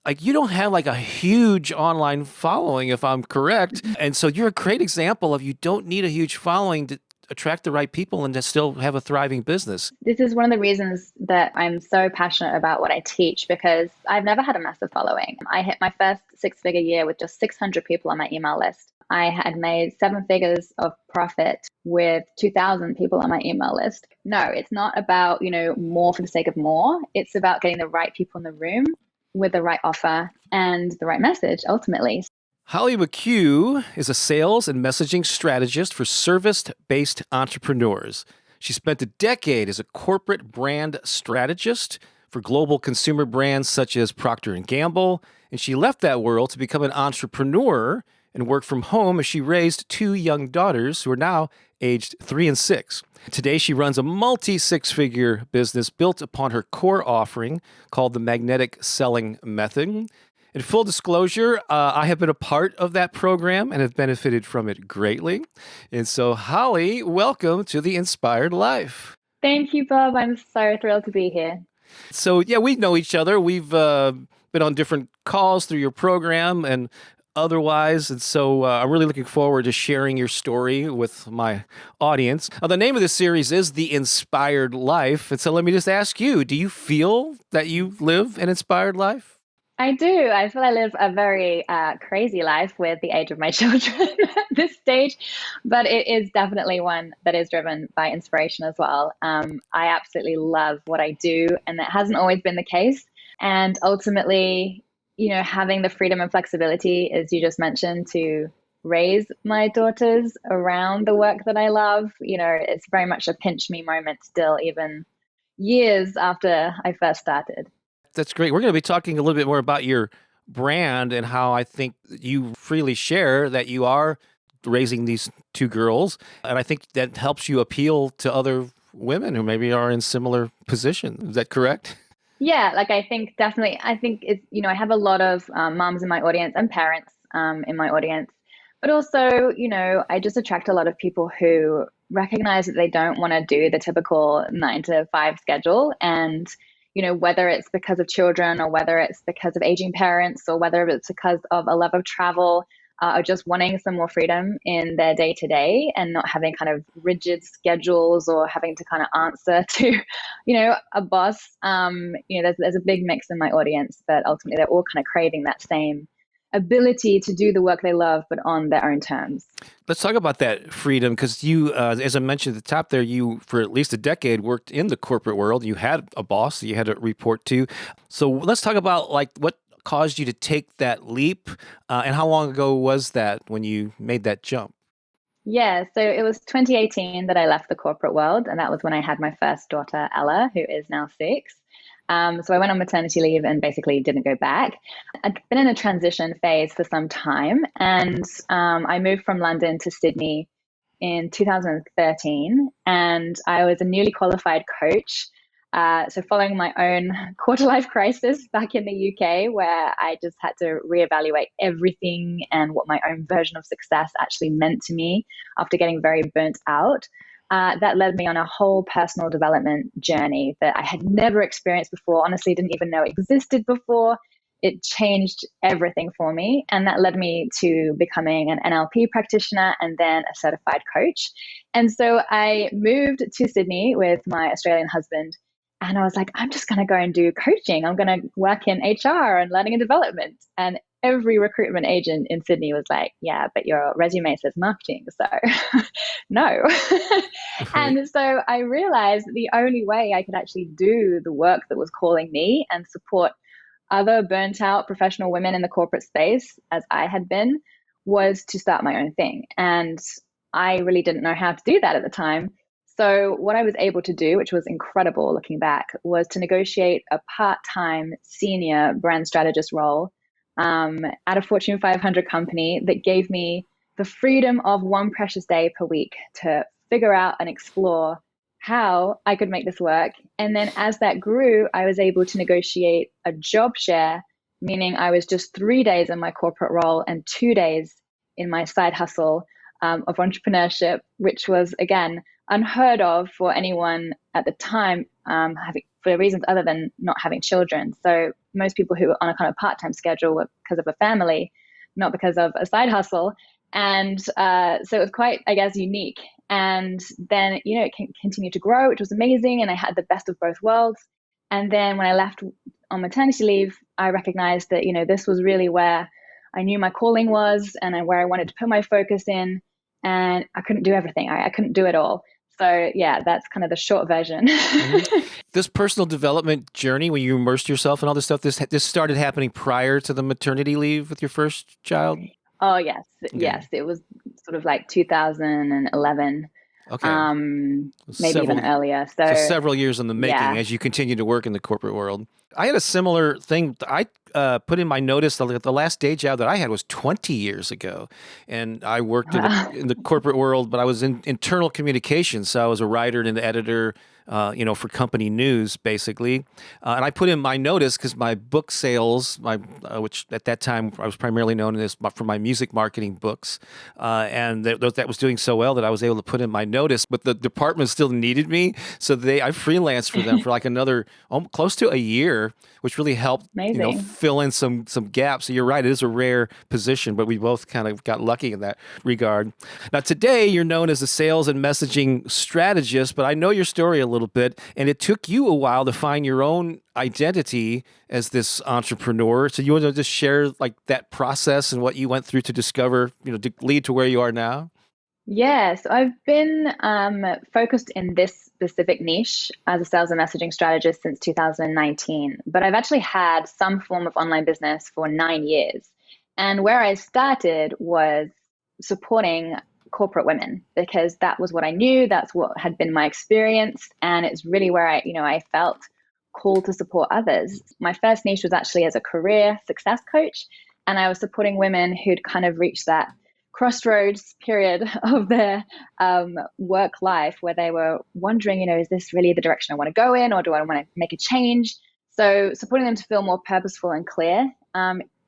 like you don't have like a huge online following, if I'm correct. And so you're a great example of you don't need a huge following to attract the right people and to still have a thriving business. This is one of the reasons that I'm so passionate about what I teach, because I've never had a massive following. I hit my first six-figure year with just 600 people on my email list. I had made seven figures of profit with 2,000 people on my email list. No, it's not about, more for the sake of more. It's about getting the right people in the room with the right offer and the right message, ultimately. Holly McHugh is a sales and messaging strategist for service-based entrepreneurs. She spent a decade as a corporate brand strategist for global consumer brands such as Procter Gamble, and she left that world to become an entrepreneur and work from home as she raised two young daughters who are now aged 3 and 6. Today, she runs a multi-six-figure business built upon her core offering called the Magnetic Selling Method. In full disclosure, I have been a part of that program and have benefited from it greatly. And so, Holly, welcome to The Inspired Life. Thank you, Bob. I'm so thrilled to be here. So, yeah, we know each other. We've been on different calls through your program and otherwise. And so I'm really looking forward to sharing your story with my audience. The name of this series is The Inspired Life. And so let me just ask you, do you feel that you live an inspired life? I do. I feel I live a very crazy life with the age of my children at this stage, but it is definitely one that is driven by inspiration as well. I absolutely love what I do, and that hasn't always been the case. And ultimately, having the freedom and flexibility, as you just mentioned, to raise my daughters around the work that I love, it's very much a pinch me moment still, even years after I first started. That's great. We're going to be talking a little bit more about your brand and how I think you freely share that you are raising these two girls. And I think that helps you appeal to other women who maybe are in similar position. Is that correct? Yeah, I think definitely, it's, I have a lot of moms in my audience and parents in my audience, but also, I just attract a lot of people who recognize that they don't want to do the typical 9 to 5 schedule. And whether it's because of children or whether it's because of aging parents or whether it's because of a love of travel or just wanting some more freedom in their day to day and not having kind of rigid schedules or having to kind of answer to, a boss. There's a big mix in my audience, but ultimately they're all kind of craving that same ability to do the work they love, but on their own terms. Let's talk about that freedom, because you, as I mentioned at the top there, you, for at least a decade, worked in the corporate world. You had a boss that you had to report to. So let's talk about what caused you to take that leap, and how long ago was that when you made that jump? Yeah, so it was 2018 that I left the corporate world, and that was when I had my first daughter, Ella, who is now 6. So I went on maternity leave and basically didn't go back. I'd been in a transition phase for some time, and I moved from London to Sydney in 2013, and I was a newly qualified coach. So following my own quarter life crisis back in the UK, where I just had to reevaluate everything and what my own version of success actually meant to me after getting very burnt out. That led me on a whole personal development journey that I had never experienced before, honestly, didn't even know existed before. It changed everything for me. And that led me to becoming an NLP practitioner and then a certified coach. And so I moved to Sydney with my Australian husband. And I was like, I'm just going to go and do coaching. I'm going to work in HR and learning and development. And every recruitment agent in Sydney was like, yeah, but your resume says marketing. So no. And so I realized the only way I could actually do the work that was calling me and support other burnt out professional women in the corporate space, as I had been, was to start my own thing. And I really didn't know how to do that at the time. So what I was able to do, which was incredible looking back, was to negotiate a part-time senior brand strategist role at a Fortune 500 company that gave me the freedom of one precious day per week to figure out and explore how I could make this work. And then as that grew, I was able to negotiate a job share, meaning I was just 3 days in my corporate role and 2 days in my side hustle of entrepreneurship, which was, again, unheard of for anyone at the time, for reasons other than not having children. So most people who are on a kind of part-time schedule were because of a family, not because of a side hustle. And so it was quite, I guess, unique. And then, it continued to grow, which was amazing. And I had the best of both worlds. And then when I left on maternity leave, I recognized that, this was really where I knew my calling was and where I wanted to put my focus in. And I couldn't do everything. I couldn't do it all. So yeah, that's kind of the short version. This personal development journey, when you immersed yourself in all this stuff, this started happening prior to the maternity leave with your first child? Oh, yes. Okay. Yes. It was sort of like 2011. Okay. Maybe even earlier. So several years in the making as you continue to work in the corporate world. I had a similar thing. I put in my notice the last day job that I had was 20 years ago. And I worked in the corporate world, but I was in internal communications. So I was a writer and an editor, for company news, basically. And I put in my notice because my book sales, which at that time I was primarily known as for my music marketing books, and that was doing so well that I was able to put in my notice. But the department still needed me, so I freelanced for them for like another close to a year, which really helped fill in some gaps. So you're right, it is a rare position, but we both kind of got lucky in that regard. Now today you're known as a sales and messaging strategist, but I know your story a little bit, and it took you a while to find your own identity as this entrepreneur. So you want to just share like that process and what you went through to discover, to lead to where you are now? Yeah, so I've been focused in this specific niche as a sales and messaging strategist since 2019, but I've actually had some form of online business for 9 years. And where I started was supporting corporate women because that was what I knew, that's what had been my experience, and it's really where I felt called to support others. My first niche was actually as a career success coach, and I was supporting women who'd kind of reached that crossroads period of their work life where they were wondering, is this really the direction I want to go in, or do I want to make a change? So supporting them to feel more purposeful and clear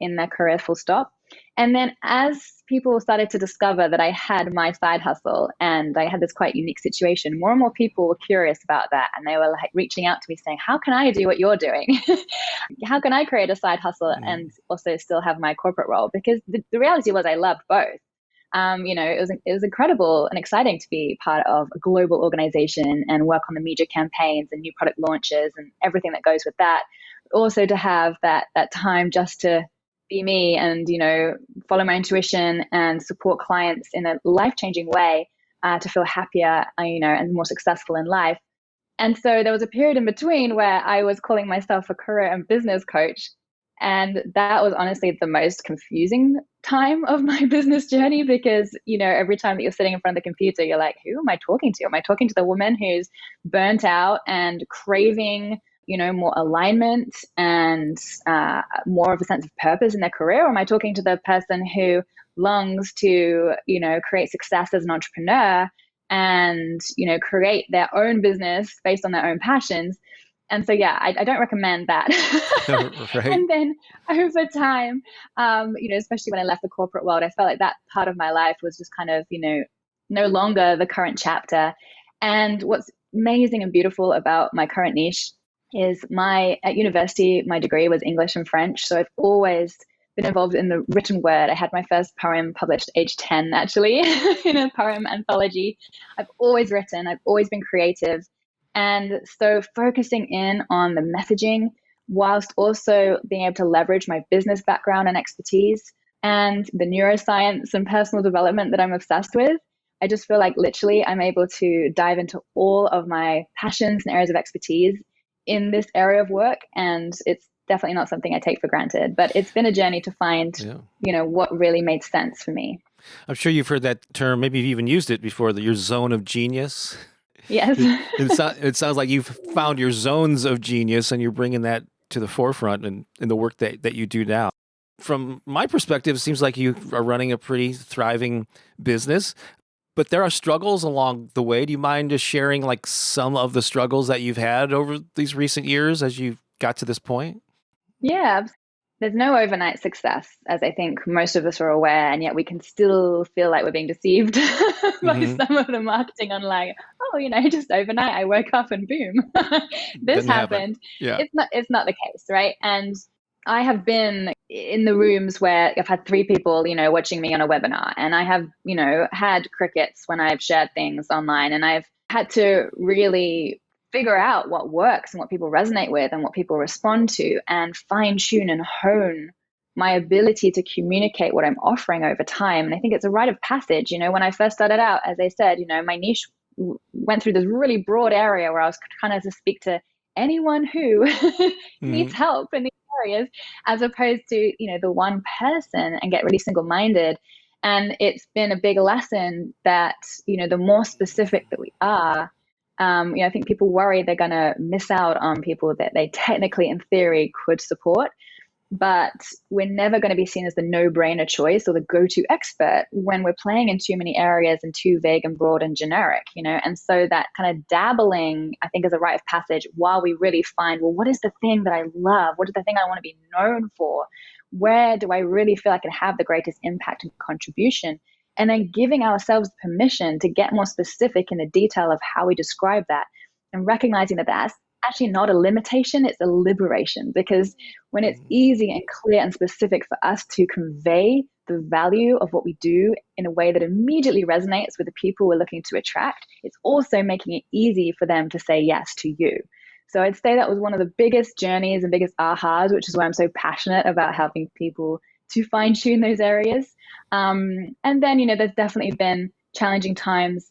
in their career, full stop. And then as people started to discover that I had my side hustle and I had this quite unique situation, more and more people were curious about that. And they were like reaching out to me saying, how can I do what you're doing? How can I create a side hustle and also still have my corporate role? Because the reality was I loved both. It was incredible and exciting to be part of a global organization and work on the media campaigns and new product launches and everything that goes with that. But also to have that time just to be me and, follow my intuition and support clients in a life-changing way to feel happier, and more successful in life. And so there was a period in between where I was calling myself a career and business coach. And that was honestly the most confusing time of my business journey because, every time that you're sitting in front of the computer, you're like, who am I talking to? Am I talking to the woman who's burnt out and craving, more alignment and more of a sense of purpose in their career? Or am I talking to the person who longs to, create success as an entrepreneur and, create their own business based on their own passions? And so, yeah, I don't recommend that. Right. And then over time, especially when I left the corporate world, I felt like that part of my life was just kind of, no longer the current chapter. And what's amazing and beautiful about my current niche is at university, my degree was English and French. So I've always been involved in the written word. I had my first poem published age 10, actually, in a poem anthology. I've always written. I've always been creative. And so focusing in on the messaging whilst also being able to leverage my business background and expertise and the neuroscience and personal development that I'm obsessed with, I just feel like literally I'm able to dive into all of my passions and areas of expertise in this area of work. And it's definitely not something I take for granted, but it's been a journey to find, what really made sense for me. I'm sure you've heard that term. Maybe you've even used it before, your zone of genius. Yes. It sounds like you've found your zones of genius and you're bringing that to the forefront in the work that you do now. From my perspective, it seems like you are running a pretty thriving business, but there are struggles along the way. Do you mind just sharing like some of the struggles that you've had over these recent years as you got to this point? Yeah. There's no overnight success, as I think most of us are aware, and yet we can still feel like we're being deceived by some of the marketing online. Oh, just overnight I woke up and boom, this happened. Yeah. It's not the case, right? And I have been in the rooms where I've had 3 people, watching me on a webinar, and I have, had crickets when I've shared things online, and I've had to really figure out what works and what people resonate with and what people respond to, and fine tune and hone my ability to communicate what I'm offering over time. And I think it's a rite of passage. When I first started out, as I said, my niche went through this really broad area where I was kind of to speak to anyone who needs help in these areas, as opposed to, the one person, and get really single-minded. And it's been a big lesson that, the more specific that we are, I think people worry they're going to miss out on people that they technically, in theory, could support. But we're never going to be seen as the no-brainer choice or the go-to expert when we're playing in too many areas and too vague and broad and generic, And so that kind of dabbling, I think, is a rite of passage while we really find, well, what is the thing that I love? What is the thing I want to be known for? Where do I really feel I can have the greatest impact and contribution? And then giving ourselves permission to get more specific in the detail of how we describe that, and recognizing that that's actually not a limitation, it's a liberation. Because when it's easy and clear and specific for us to convey the value of what we do in a way that immediately resonates with the people we're looking to attract, it's also making it easy for them to say yes to you. So I'd say that was one of the biggest journeys and biggest ahas, which is why I'm so passionate about helping people to fine tune those areas. And then, there's definitely been challenging times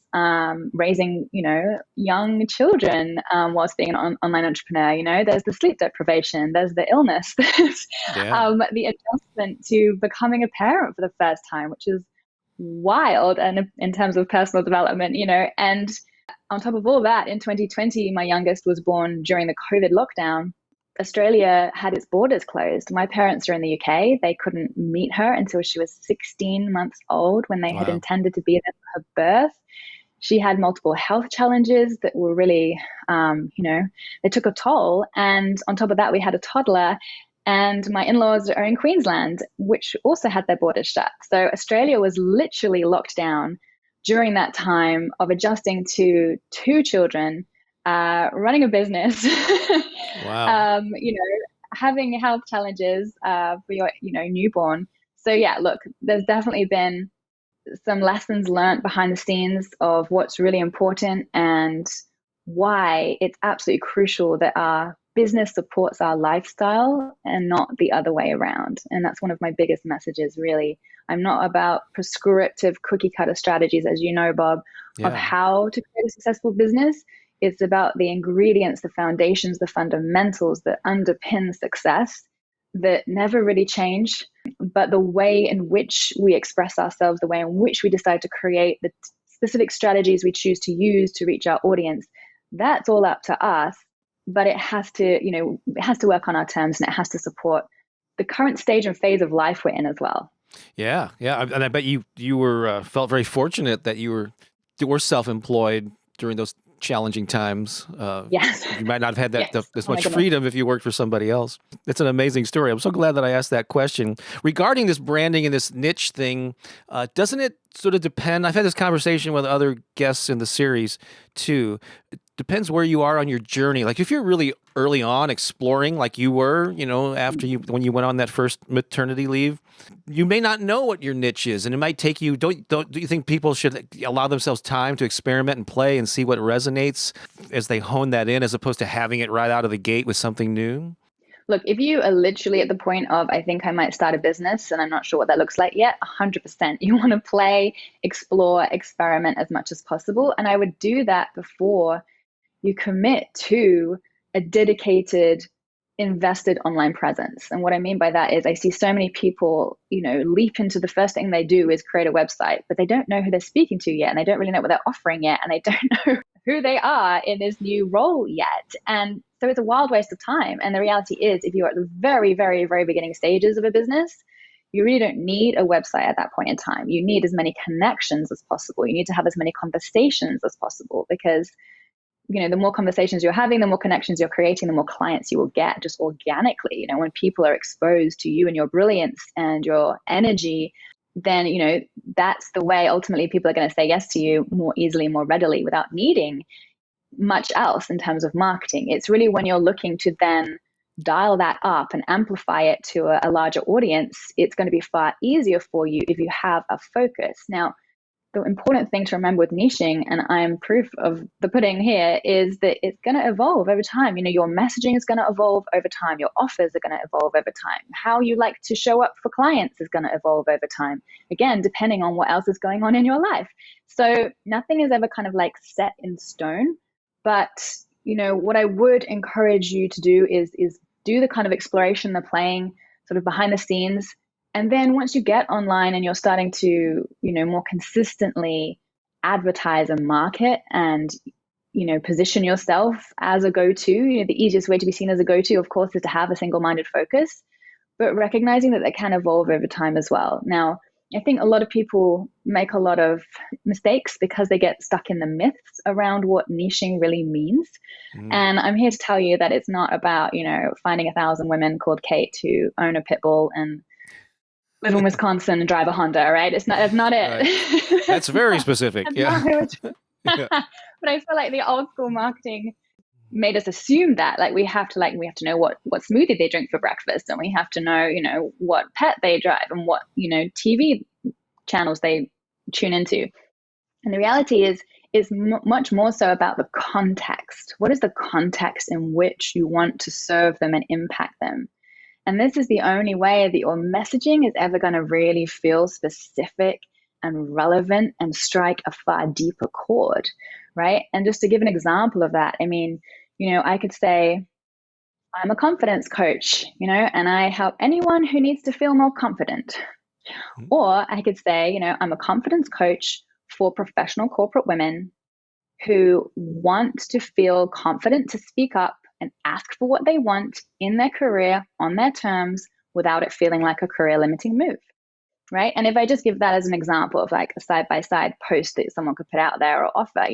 raising, young children whilst being an online entrepreneur. There's the sleep deprivation, there's the illness, there's the adjustment to becoming a parent for the first time, which is wild. And in terms of personal development, and on top of all that, in 2020, my youngest was born during the COVID lockdown. Australia had its borders closed. My parents are in the UK. They couldn't meet her until she was 16 months old, when they had intended to be there for her birth. She had multiple health challenges that were really, they took a toll. And on top of that, we had a toddler. And my in-laws are in Queensland, which also had their borders shut. So Australia was literally locked down during that time of adjusting to 2 children, running a business, having health challenges for your, newborn. So yeah, look, there's definitely been some lessons learned behind the scenes of what's really important and why it's absolutely crucial that our business supports our lifestyle and not the other way around. And that's one of my biggest messages, really. I'm not about prescriptive cookie cutter strategies, as you know, Bob, of how to create a successful business. It's about the ingredients, the foundations, the fundamentals that underpin success that never really change. But the way in which we express ourselves, the way in which we decide to create the specific strategies we choose to use to reach our audience, that's all up to us. But it has to, it has to work on our terms, and it has to support the current stage and phase of life we're in as well. Yeah. And I bet you were felt very fortunate that you were self-employed during those challenging times. Yes. You might not have had this much freedom if you worked for somebody else. It's an amazing story. I'm so glad that I asked that question. Regarding this branding and this niche thing, doesn't it sort of depend? I've had this conversation with other guests in the series too. It depends where you are on your journey. Like if you're really early on exploring, like you were, when you went on that first maternity leave, you may not know what your niche is, and it might take you. Do you think people should allow themselves time to experiment and play and see what resonates as they hone that in, as opposed to having it right out of the gate with something new? Look, if you are literally at the point of, I think I might start a business and I'm not sure what that looks like yet, 100%. You want to play, explore, experiment as much as possible. And I would do that before you commit to a dedicated, invested online presence. And what I mean by that is I see so many people, leap into the first thing they do is create a website, but they don't know who they're speaking to yet. And they don't really know what they're offering yet. And they don't know who they are in this new role yet. And so it's a wild waste of time. And the reality is, if you're at the very, very, very beginning stages of a business, you really don't need a website at that point in time. You need as many connections as possible. You need to have as many conversations as possible, because the more conversations you're having, the more connections you're creating, the more clients you will get just organically. When people are exposed to you and your brilliance and your energy, then, that's the way ultimately people are going to say yes to you more easily, more readily, without needing much else in terms of marketing. It's really when you're looking to then dial that up and amplify it to a larger audience, it's going to be far easier for you if you have a focus. Now, the important thing to remember with niching, and I'm proof of the pudding here, is that it's going to evolve over time. Your messaging is going to evolve over time. Your offers are going to evolve over time. How you like to show up for clients is going to evolve over time. Again, depending on what else is going on in your life. So nothing is ever kind of like set in stone. But, what I would encourage you to do is do the kind of exploration, the playing sort of behind the scenes. And then once you get online and you're starting to, more consistently advertise and market and, position yourself as a go-to, the easiest way to be seen as a go-to, of course, is to have a single-minded focus, but recognizing that they can evolve over time as well. Now, I think a lot of people make a lot of mistakes because they get stuck in the myths around what niching really means. And I'm here to tell you that it's not about, finding 1,000 women called Kate who own a pit bull and live in Wisconsin and drive a Honda, right? That's not it. Right. That's very specific. Yeah. Yeah. But I feel like the old school marketing made us assume that we have to know what smoothie they drink for breakfast, and we have to know, what pet they drive and what, TV channels they tune into. And the reality is much more so about the context. What is the context in which you want to serve them and impact them? And this is the only way that your messaging is ever going to really feel specific and relevant and strike a far deeper chord, right? And just to give an example of that, I mean, I could say, I'm a confidence coach, and I help anyone who needs to feel more confident. Or I could say, I'm a confidence coach for professional corporate women who want to feel confident to speak up and ask for what they want in their career on their terms without it feeling like a career limiting move, right? And if I just give that as an example of like a side-by-side post that someone could put out there or offer,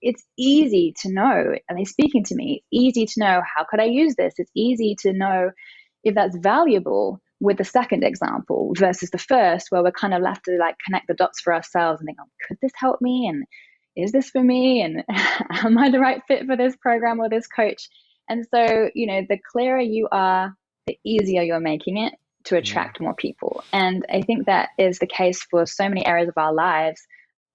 it's easy to know, are they speaking to me? It's easy to know, how could I use this? It's easy to know if that's valuable with the second example versus the first, where we're kind of left to connect the dots for ourselves and think, oh, could this help me? And is this for me? And am I the right fit for this program or this coach? And so, the clearer you are, the easier you're making it to attract more people. And I think that is the case for so many areas of our lives,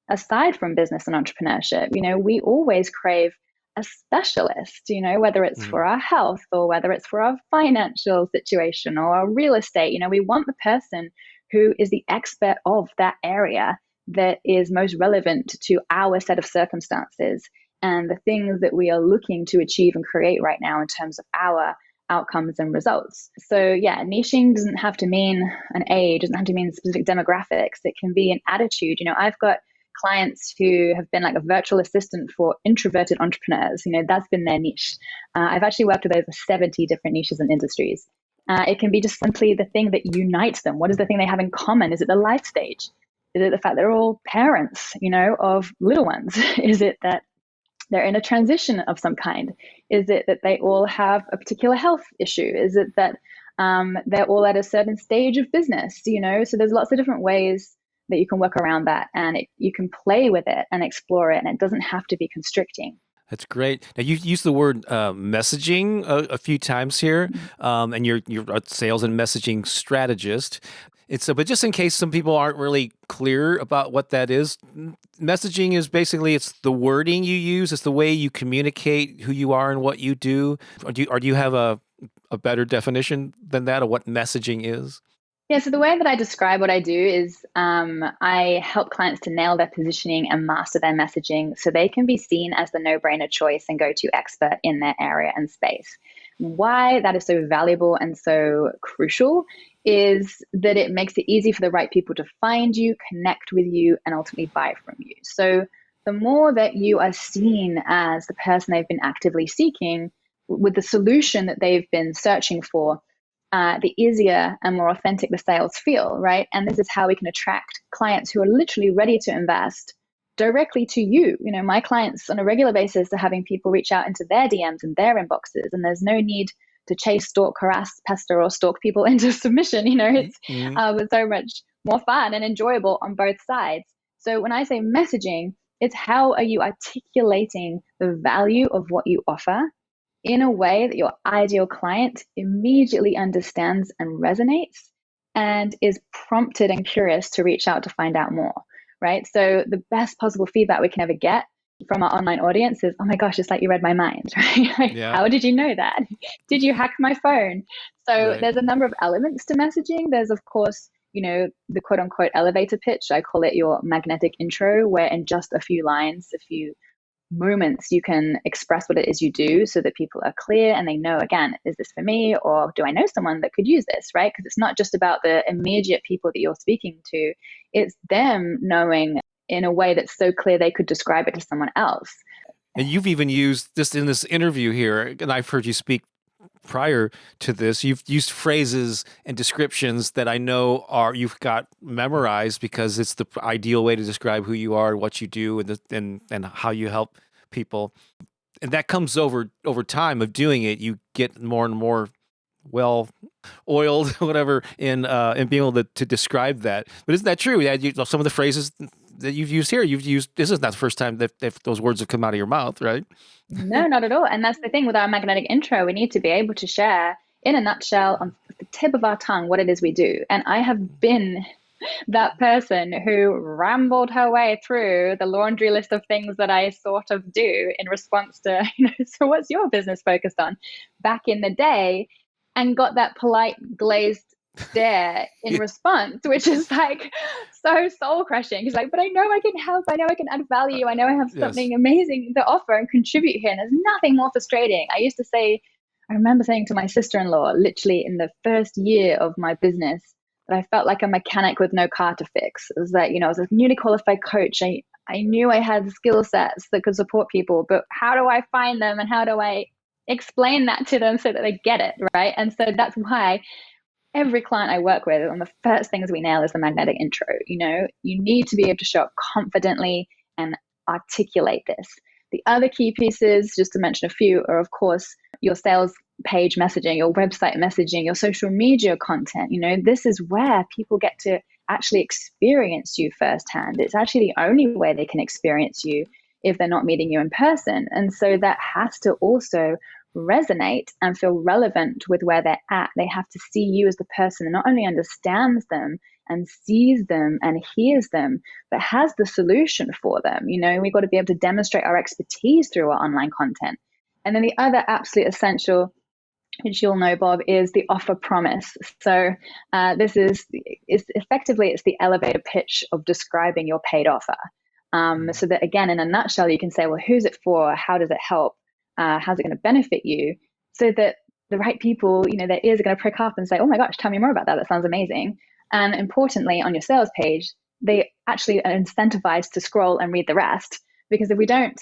aside from business and entrepreneurship. We always crave a specialist, whether it's for our health or whether it's for our financial situation or our real estate. We want the person who is the expert of that area that is most relevant to our set of circumstances and the things that we are looking to achieve and create right now in terms of our outcomes and results. So yeah, niching doesn't have to mean an age, doesn't have to mean specific demographics. It can be an attitude. I've got clients who have been like a virtual assistant for introverted entrepreneurs. That's been their niche. I've actually worked with over 70 different niches and industries. It can be just simply the thing that unites them. What is the thing they have in common? Is it the life stage? Is it the fact they're all parents, of little ones? Is it that they're in a transition of some kind? Is it that they all have a particular health issue? Is it that they're all at a certain stage of business? So there's lots of different ways that you can work around that, and you can play with it and explore it, and it doesn't have to be constricting. That's great. Now, you used the word messaging a few times here, and you're a sales and messaging strategist. But just in case some people aren't really clear about what that is, messaging is basically, it's the wording you use, it's the way you communicate who you are and what you do. Or do you have a better definition than that of what messaging is? Yeah, so the way that I describe what I do is I help clients to nail their positioning and master their messaging so they can be seen as the no-brainer choice and go-to expert in their area and space. Why that is so valuable and so crucial is that it makes it easy for the right people to find you, connect with you, and ultimately buy from you. So the more that you are seen as the person they've been actively seeking with the solution that they've been searching for, the easier and more authentic the sales feel, right? And this is how we can attract clients who are literally ready to invest directly to you. My clients on a regular basis are having people reach out into their DMs and their inboxes, and there's no need to chase, stalk, harass, pester, or stalk people into submission. It's so much more fun and enjoyable on both sides. So when I say messaging, it's how are you articulating the value of what you offer in a way that your ideal client immediately understands and resonates and is prompted and curious to reach out to find out more, right? So the best possible feedback we can ever get from our online audience is, oh my gosh, it's like you read my mind, right? Like, Yeah. how did you know that? Did you hack my phone? So Right. there's a number of elements to messaging. There's, of course, the quote unquote elevator pitch. I call it your magnetic intro, where in just a few lines, a few moments, you can express what it is you do so that people are clear and they know, again, is this for me, or do I know someone that could use this, right? Because it's not just about the immediate people that you're speaking to, it's them knowing in a way that's so clear they could describe it to someone else. And you've even used this in this interview here, and I've heard you speak prior to this, you've used phrases and descriptions that I know you've got memorized because it's the ideal way to describe who you are, what you do, and how you help people. And that comes over time of doing it. You get more and more well-oiled, whatever, in being able to describe that. But isn't that true? Yeah, some of the phrases that you've used here, this is not the first time that those words have come out of your mouth, right? No, not at all. And that's the thing with our magnetic intro. We need to be able to share in a nutshell on the tip of our tongue what it is we do. And I have been that person who rambled her way through the laundry list of things that I sort of do in response to, so what's your business focused on back in the day, and got that polite glazed stare in response, which is like so soul crushing. He's like, but I know I can help. I know I can add value. I know I have something amazing to offer and contribute here. And there's nothing more frustrating. I remember saying to my sister-in-law, literally in the first year of my business, that I felt like a mechanic with no car to fix. It was like, I was a newly qualified coach. I knew I had skill sets that could support people, but how do I find them and how do I explain that to them so that they get it, right? And so that's why every client I work with, one of the first things we nail is the magnetic intro. You need to be able to show up confidently and articulate this. The other key pieces, just to mention a few, are of course your sales page messaging, your website messaging, your social media content. This is where people get to actually experience you firsthand. It's actually the only way they can experience you if they're not meeting you in person. And so that has to also resonate and feel relevant with where they're at. They have to see you as the person that not only understands them and sees them and hears them, but has the solution for them. We've got to be able to demonstrate our expertise through our online content. And then the other absolute essential, which you'll know, Bob, is the offer promise. So this is effectively, it's the elevator pitch of describing your paid offer. So that, again, in a nutshell, you can say, well, who's it for? How does it help? How's it going to benefit you? So that the right people, their ears are going to prick up and say, oh my gosh, tell me more about that. That sounds amazing. And importantly, on your sales page, they actually are incentivized to scroll and read the rest. Because if we don't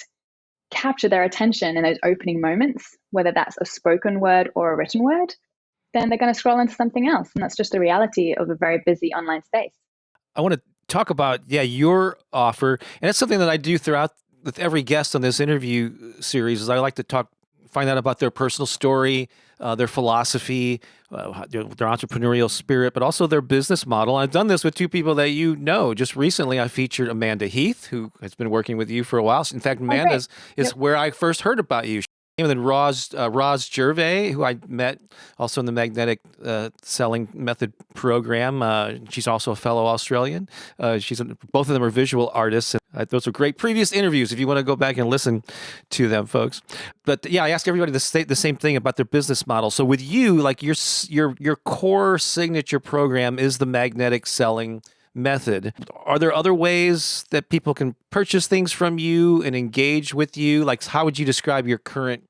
capture their attention in those opening moments, whether that's a spoken word or a written word, then they're going to scroll into something else. And that's just the reality of a very busy online space. I want to talk about, your offer. And that's something that I do throughout with every guest on this interview series is I like to find out about their personal story, their philosophy, their entrepreneurial spirit, but also their business model. I've done this with two people that you know. Just recently, I featured Amanda Heath, who has been working with you for a while. In fact, Amanda is where I first heard about you. And then Roz Gervais, who I met also in the Magnetic Selling Method program. She's also a fellow Australian. Both of them are visual artists. Those are great previous interviews if you want to go back and listen to them, folks. But I ask everybody the same thing about their business model. So with you, like your core signature program is the Magnetic Selling Method. Are there other ways that people can purchase things from you and engage with you? Like, how would you describe your current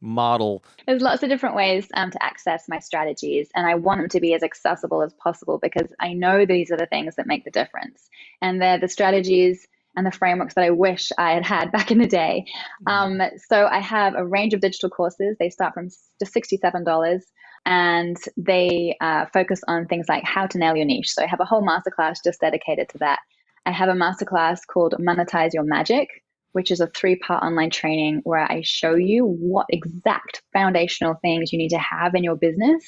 model? There's lots of different ways to access my strategies, and I want them to be as accessible as possible because I know these are the things that make the difference. And they're the strategies and the frameworks that I wish I had had back in the day. So I have a range of digital courses. They start from just $67. And they focus on things like how to nail your niche. So I have a whole masterclass just dedicated to that. I have a masterclass called Monetize Your Magic, which is a 3-part online training where I show you what exact foundational things you need to have in your business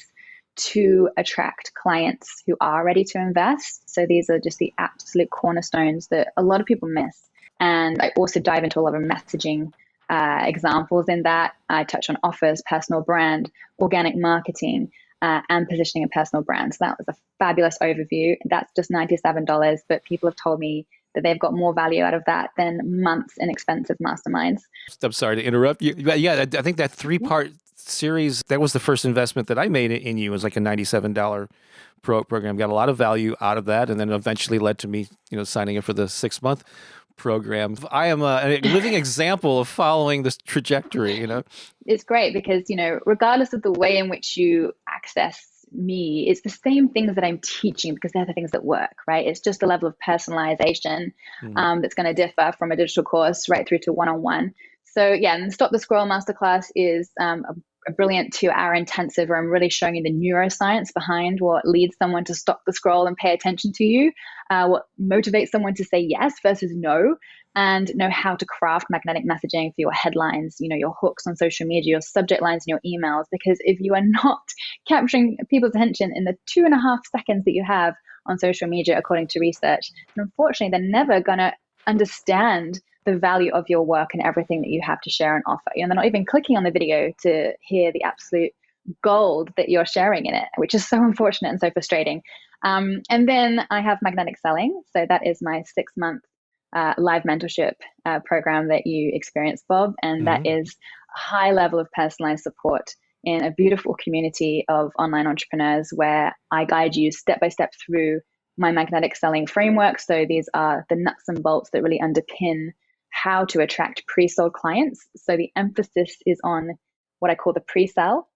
to attract clients who are ready to invest. So these are just the absolute cornerstones that a lot of people miss. And I also dive into a lot of messaging examples in that. I touch on offers, personal brand, organic marketing, and positioning a personal brand. So that was a fabulous overview. That's just $97, but people have told me that they've got more value out of that than months in expensive masterminds. I'm sorry to interrupt you. But yeah, I think that 3-part series, that was the first investment that I made in you. It was like a $97 program. Got a lot of value out of that, and then eventually led to me, signing up for the 6-month program. I am a living example of following this trajectory, It's great because, regardless of the way in which you access me, it's the same things that I'm teaching because they're the things that work, right? It's just a level of personalization that's going to differ from a digital course right through to one-on-one. So yeah, and Stop the Scroll Masterclass is a brilliant 2-hour intensive where I'm really showing you the neuroscience behind what leads someone to stop the scroll and pay attention to you, what motivates someone to say yes versus no, and know how to craft magnetic messaging for your headlines, your hooks on social media, your subject lines in your emails. Because if you are not capturing people's attention in the 2.5 seconds that you have on social media, according to research, then unfortunately, they're never going to understand the value of your work and everything that you have to share and offer. They're not even clicking on the video to hear the absolute gold that you're sharing in it, which is so unfortunate and so frustrating. And then I have Magnetic Selling. So that is my 6-month live mentorship program that you experienced, Bob. And that is a high level of personalized support in a beautiful community of online entrepreneurs where I guide you step by step through my magnetic selling framework. So these are the nuts and bolts that really underpin how to attract pre-sold clients. So the emphasis is on what I call the pre-sell.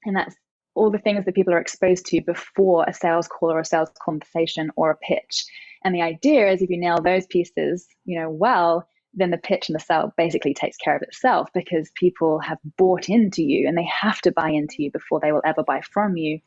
And that's all the things that people are exposed to before a sales call or a sales conversation or a pitch. And the idea is if you nail those pieces, well, then the pitch and the sell basically takes care of itself because people have bought into you and they have to buy into you before they will ever buy from you.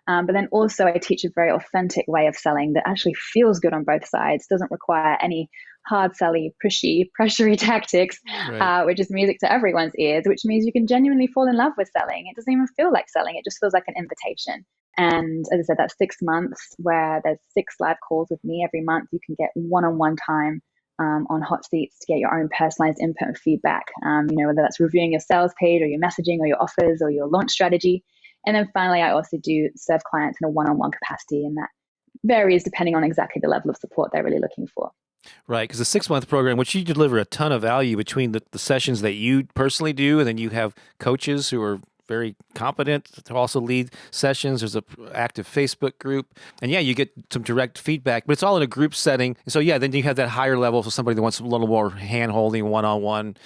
But then also I teach a very authentic way of selling that actually feels good on both sides, doesn't require any hard selly, pushy, pressury tactics, right. Which is music to everyone's ears, which means you can genuinely fall in love with selling. It doesn't even feel like selling. It just feels like an invitation. And as I said, that's 6 months where there's 6 live calls with me every month. You can get one-on-one time on hot seats to get your own personalized input and feedback, whether that's reviewing your sales page or your messaging or your offers or your launch strategy. And then finally, I also do serve clients in a one-on-one capacity, and that varies depending on exactly the level of support they're really looking for. Right, because the 6-month program, which you deliver a ton of value between the sessions that you personally do, and then you have coaches who are very competent to also lead sessions. There's an active Facebook group. And yeah, you get some direct feedback, but it's all in a group setting. So yeah, then you have that higher level for somebody that wants a little more hand-holding, one-on-one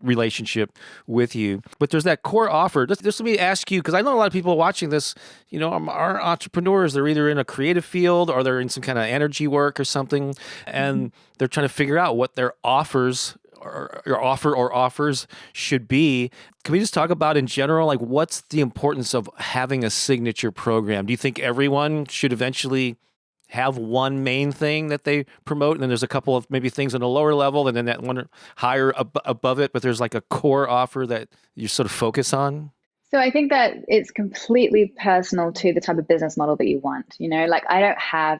relationship with you. But there's that core offer. Just let me ask you, because I know a lot of people watching this, are entrepreneurs. They're either in a creative field or they're in some kind of energy work or something, and they're trying to figure out what their offers or offers should be. Can we just talk about in general, like what's the importance of having a signature program? Do you think everyone should eventually have one main thing that they promote, and then there's a couple of maybe things on a lower level, and then that one higher above it, but there's like a core offer that you sort of focus on? So I think that it's completely personal to the type of business model that you want. Like I don't have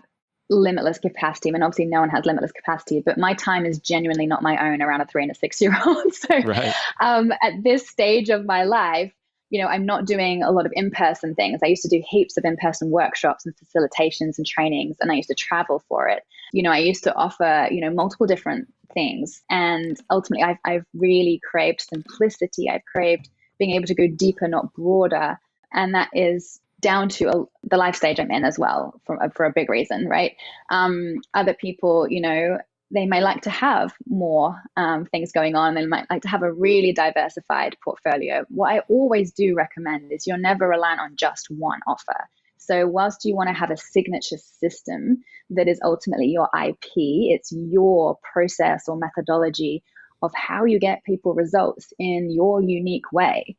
limitless capacity. I mean, obviously no one has limitless capacity, but my time is genuinely not my own around a 3 and a 6-year-old. So right. At this stage of my life, I'm not doing a lot of in-person things. I used to do heaps of in-person workshops and facilitations and trainings, and I used to travel for it. I used to offer, multiple different things. And ultimately, I've really craved simplicity. I've craved being able to go deeper, not broader. And that is down to the life stage I'm in as well, for a big reason, right? Other people, they might like to have more things going on. They might like to have a really diversified portfolio. What I always do recommend is you're never reliant on just one offer. So whilst you want to have a signature system that is ultimately your IP, it's your process or methodology of how you get people results in your unique way.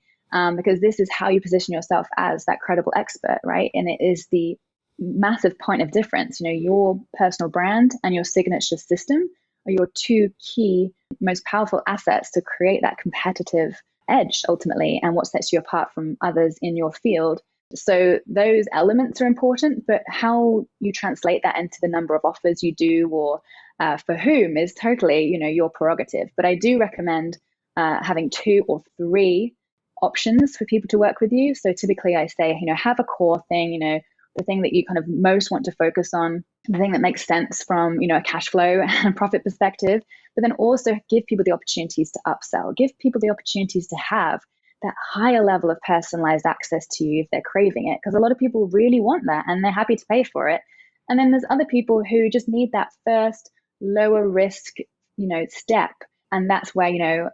Because this is how you position yourself as that credible expert, right? And it is the massive point of difference. Your personal brand and your signature system are your 2 key, most powerful assets to create that competitive edge ultimately, and what sets you apart from others in your field. So those elements are important, but how you translate that into the number of offers you do or for whom is totally, your prerogative. But I do recommend having 2 or 3 options for people to work with you. So typically I say, have a core thing, the thing that you kind of most want to focus on, the thing that makes sense from, a cash flow and profit perspective, but then also give people the opportunities to upsell, give people the opportunities to have that higher level of personalized access to you if they're craving it, because a lot of people really want that and they're happy to pay for it. And then there's other people who just need that first lower risk, step. And that's where,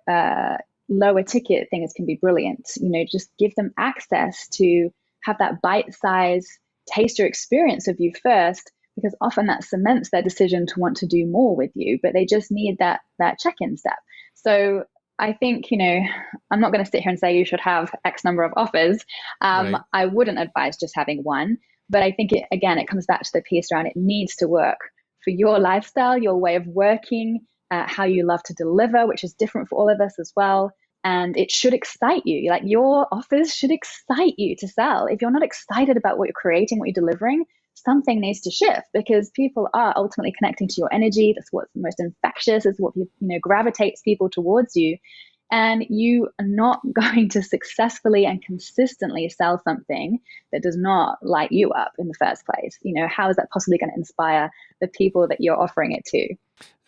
lower ticket things can be brilliant. Just give them access to have that bite-sized taster experience of you first, because often that cements their decision to want to do more with you, but they just need that check-in step. So I think, I'm not going to sit here and say you should have X number of offers. Right. I wouldn't advise just having one, but I think it comes back to the piece around it needs to work for your lifestyle, your way of working, how you love to deliver, which is different for all of us as well. And it should excite you. Like, your offers should excite you to sell. If you're not excited about what you're creating, what you're delivering, something needs to shift, because people are ultimately connecting to your energy. That's what's most infectious. It's what gravitates people towards you. And you are not going to successfully and consistently sell something that does not light you up in the first place. How is that possibly going to inspire the people that you're offering it to?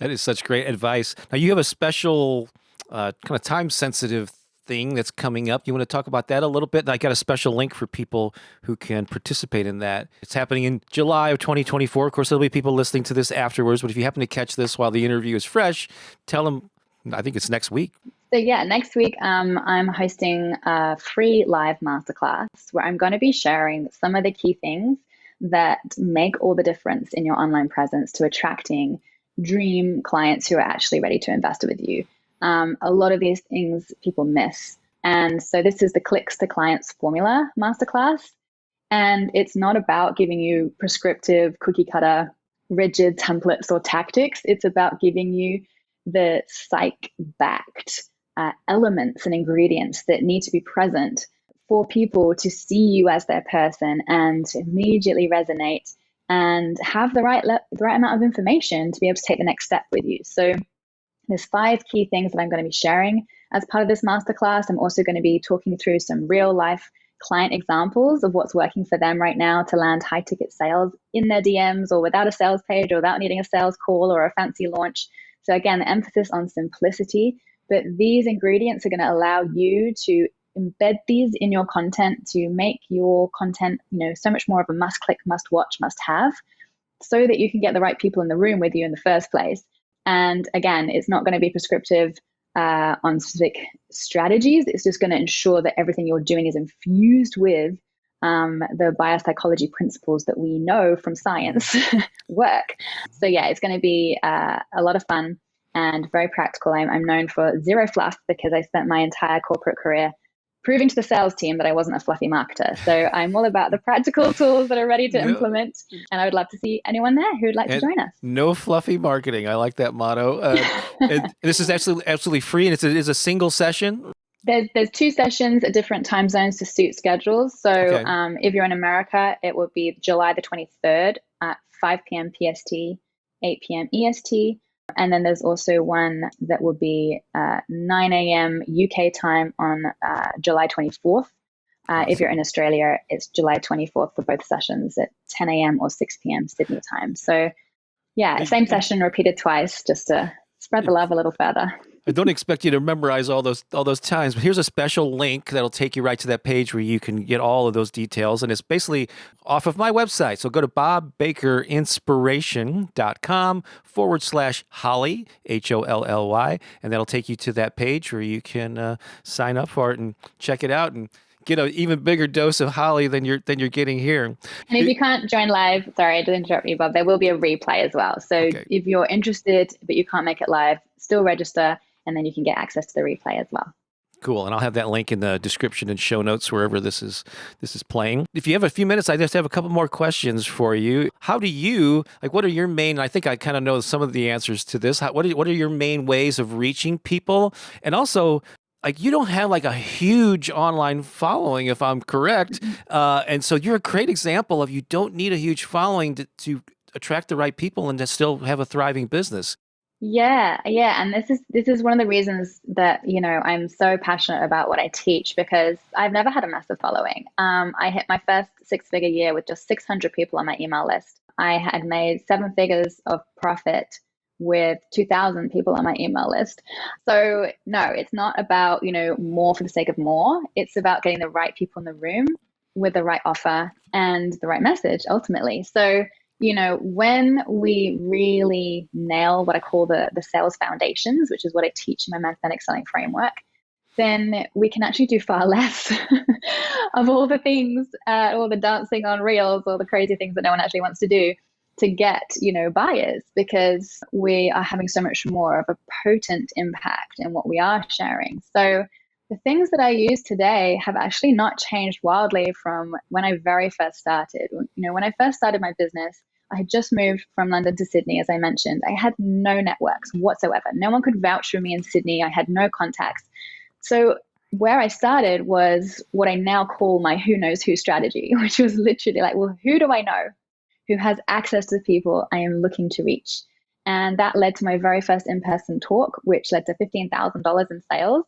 That is such great advice. Now, you have a special kind of time-sensitive thing that's coming up. You want to talk about that a little bit? And I got a special link for people who can participate in that. It's happening in July of 2024. Of course, there'll be people listening to this afterwards, but if you happen to catch this while the interview is fresh, tell them, I think it's next week. So yeah, next week I'm hosting a free live masterclass where I'm going to be sharing some of the key things that make all the difference in your online presence to attracting dream clients who are actually ready to invest with you. A lot of these things people miss. And so this is the Clicks to Clients Formula Masterclass. And it's not about giving you prescriptive, cookie cutter, rigid templates or tactics. It's about giving you the psych-backed elements and ingredients that need to be present for people to see you as their person and to immediately resonate and have the right amount of information to be able to take the next step with you. So there's 5 key things that I'm going to be sharing as part of this masterclass. I'm also going to be talking through some real life client examples of what's working for them right now to land high ticket sales in their DMs or without a sales page or without needing a sales call or a fancy launch. So again, the emphasis on simplicity, but these ingredients are going to allow you to embed these in your content to make your content, so much more of a must click, must watch, must have, so that you can get the right people in the room with you in the first place. And again, it's not going to be prescriptive on specific strategies. It's just going to ensure that everything you're doing is infused with the biopsychology principles that we know from science work. So yeah, it's going to be a lot of fun and very practical. I'm known for zero fluff because I spent my entire corporate career proving to the sales team that I wasn't a fluffy marketer. So I'm all about the practical tools that are ready to implement. And I would love to see anyone there who would like to join us. No fluffy marketing. I like that motto. And this is absolutely free, and it is a single session. There's 2 sessions at different time zones to suit schedules. So okay. If you're in America, it will be July the 23rd at 5 p.m. PST, 8 p.m. EST. And then there's also one that will be 9 a.m. UK time on July 24th. Awesome. If you're in Australia, it's July 24th for both sessions at 10 a.m. or 6 p.m. Sydney time. So yeah, same session repeated twice just to spread the love a little further. I don't expect you to memorize all those times, but here's a special link that'll take you right to that page where you can get all of those details. And it's basically off of my website. So go to bobbakerinspiration.com/Holly, HOLLY, and that'll take you to that page where you can sign up for it and check it out and get an even bigger dose of Holly than you're getting here. And if you can't join live, sorry, I did interrupt you, Bob, there will be a replay as well. So if you're interested, but you can't make it live, still register, and then you can get access to the replay as well. Cool. And I'll have that link in the description and show notes wherever this is playing. If you have a few minutes, I just have a couple more questions for you. How do you, what are your main, I think I kind of know some of the answers to this. What are your main ways of reaching people? And also, you don't have a huge online following, if I'm correct. And so you're a great example of you don't need a huge following to attract the right people and to still have a thriving business. Yeah. And this is one of the reasons that, I'm so passionate about what I teach because I've never had a massive following. I hit my first six-figure year with just 600 people on my email list. I had made seven figures of profit with 2,000 people on my email list. So no, it's not about, more for the sake of more. It's about getting the right people in the room with the right offer and the right message ultimately. So when we really nail what I call the sales foundations, which is what I teach in my magnetic selling framework, then we can actually do far less of all the things, all the dancing on reels, all the crazy things that no one actually wants to do to get, buyers, because we are having so much more of a potent impact in what we are sharing. So the things that I use today have actually not changed wildly from when I very first started. When I first started my business, I had just moved from London to Sydney, as I mentioned. I had no networks whatsoever. No one could vouch for me in Sydney. I had no contacts. So where I started was what I now call my who knows who strategy, which was literally like, well, who do I know who has access to the people I am looking to reach? And that led to my very first in-person talk, which led to $15,000 in sales.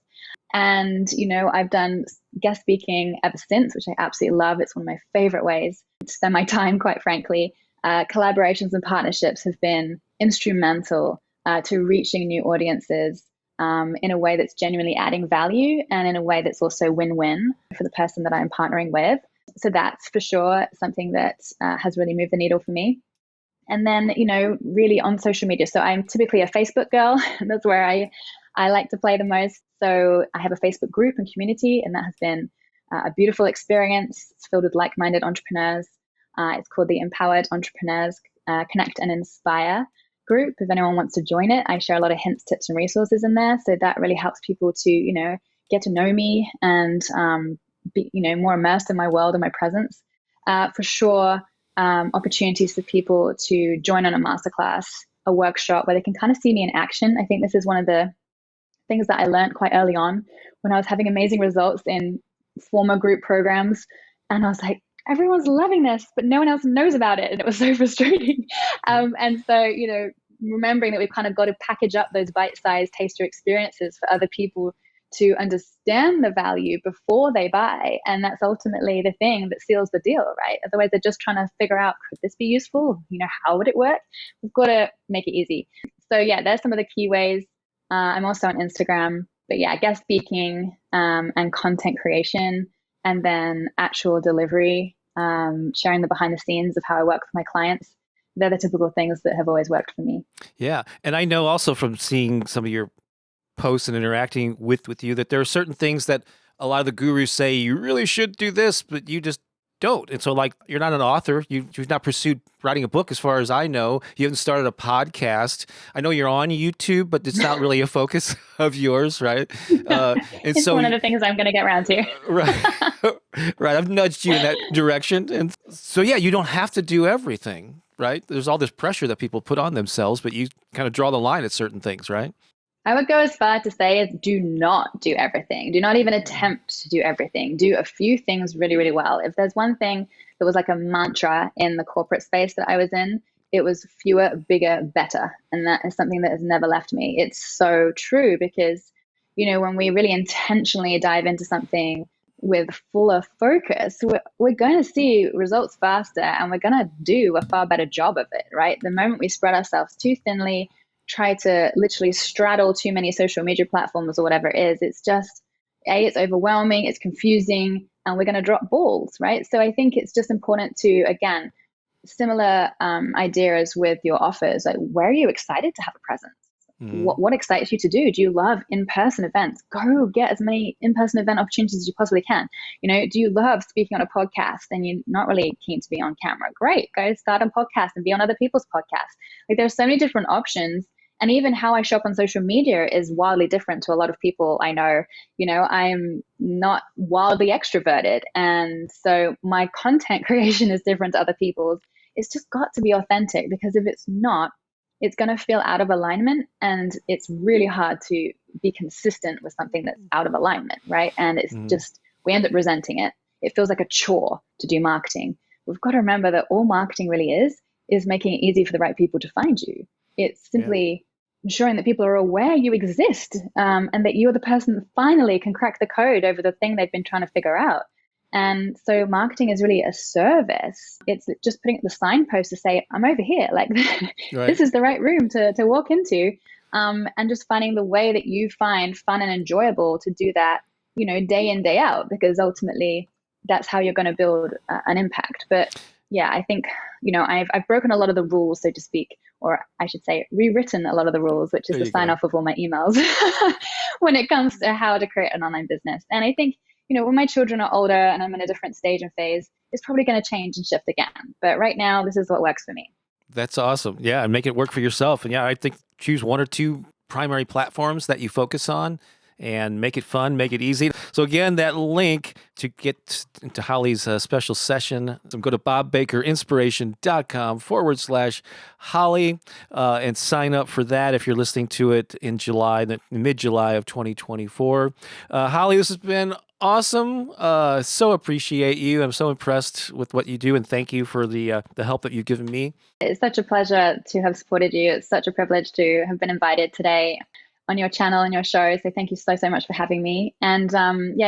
And, I've done guest speaking ever since, which I absolutely love. It's one of my favorite ways to spend my time, quite frankly. Collaborations and partnerships have been instrumental to reaching new audiences in a way that's genuinely adding value and in a way that's also win-win for the person that I'm partnering with. So that's for sure something that has really moved the needle for me. And then, really on social media. So I'm typically a Facebook girl. That's where I like to play the most. So I have a Facebook group and community, and that has been a beautiful experience. It's filled with like-minded entrepreneurs. It's called the Empowered Entrepreneurs Connect and Inspire group. If anyone wants to join it, I share a lot of hints, tips, and resources in there. So that really helps people to, get to know me and be, more immersed in my world and my presence. For sure, opportunities for people to join on a masterclass, a workshop where they can kind of see me in action. I think this is one of the things that I learned quite early on when I was having amazing results in former group programs. And I was like, everyone's loving this, but no one else knows about it. And it was so frustrating. And so, remembering that we've kind of got to package up those bite-sized taster experiences for other people to understand the value before they buy. And that's ultimately the thing that seals the deal, right? Otherwise, they're just trying to figure out, could this be useful? How would it work? We've got to make it easy. So yeah, there's some of the key ways. I'm also on Instagram, but yeah, guest speaking and content creation, and then actual delivery, sharing the behind the scenes of how I work with my clients. They're the typical things that have always worked for me. Yeah. And I know also from seeing some of your posts and interacting with you that there are certain things that a lot of the gurus say you really should do this, but you just don't. And so like, you're not an author. You've not pursued writing a book as far as I know. You haven't started a podcast. I know you're on YouTube, but it's not really a focus of yours, right? And it's so one of the things I'm going to get around to. Right. Right. I've nudged you in that direction. And so, yeah, you don't have to do everything, right? There's all this pressure that people put on themselves, but you kind of draw the line at certain things, right? I would go as far to say is do not do everything. Do not even attempt to do everything. Do a few things really, really well. If there's one thing that was like a mantra in the corporate space that I was in, it was fewer, bigger, better. And that is something that has never left me. It's so true because, when we really intentionally dive into something with fuller focus, we're going to see results faster and we're going to do a far better job of it, right? The moment we spread ourselves too thinly, try to literally straddle too many social media platforms or whatever it is, it's just, it's overwhelming, it's confusing, and we're going to drop balls, right? So I think it's just important to, again, similar ideas with your offers, like where are you excited to have a presence? What excites you to do? Do you love in-person events? Go get as many in-person event opportunities as you possibly can. Do you love speaking on a podcast and you're not really keen to be on camera? Great, go start a podcast and be on other people's podcasts. Like there's so many different options. And even how I show up on social media is wildly different to a lot of people I know. I'm not wildly extroverted. And so my content creation is different to other people's. It's just got to be authentic, because if it's not, it's going to feel out of alignment, and it's really hard to be consistent with something that's out of alignment, right? And it's just, we end up resenting it. It feels like a chore to do marketing. We've got to remember that all marketing really is making it easy for the right people to find you. It's simply ensuring that people are aware you exist, and that you're the person that finally can crack the code over the thing they've been trying to figure out. And so marketing is really a service. It's just putting up the signpost to say, I'm over here. Like, Right. this is the right room to walk into. And just finding the way that you find fun and enjoyable to do that, day in, day out, because ultimately that's how you're going to build an impact. But yeah, I think, I've broken a lot of the rules, so to speak, or I should say rewritten a lot of the rules, which is the sign off of all my emails when it comes to how to create an online business. And I think, when my children are older and I'm in a different stage and phase, it's probably going to change and shift again. But right now, this is what works for me. That's awesome. Yeah, and make it work for yourself. And yeah, I think choose one or two primary platforms that you focus on and make it fun, make it easy. So again, that link to get into Holly's special session, so go to bobbakerinspiration.com/Holly and sign up for that if you're listening to it in July, mid-July of 2024. Holly, this has been awesome. So appreciate you. I'm so impressed with what you do, and thank you for the help that you've given me. It's such a pleasure to have supported you. It's such a privilege to have been invited today on your channel and your show. So thank you so, so much for having me. And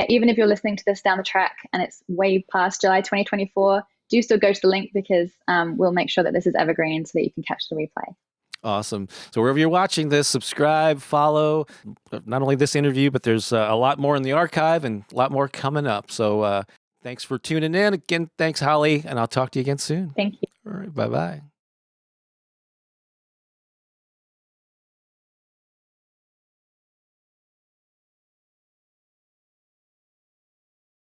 even if you're listening to this down the track and it's way past July 2024, do still go to the link, because we'll make sure that this is evergreen so that you can catch the replay. Awesome. So wherever you're watching this, subscribe, follow, not only this interview, but there's a lot more in the archive and a lot more coming up. So thanks for tuning in. Again, thanks, Holly, and I'll talk to you again soon. Thank you. All right. Bye-bye.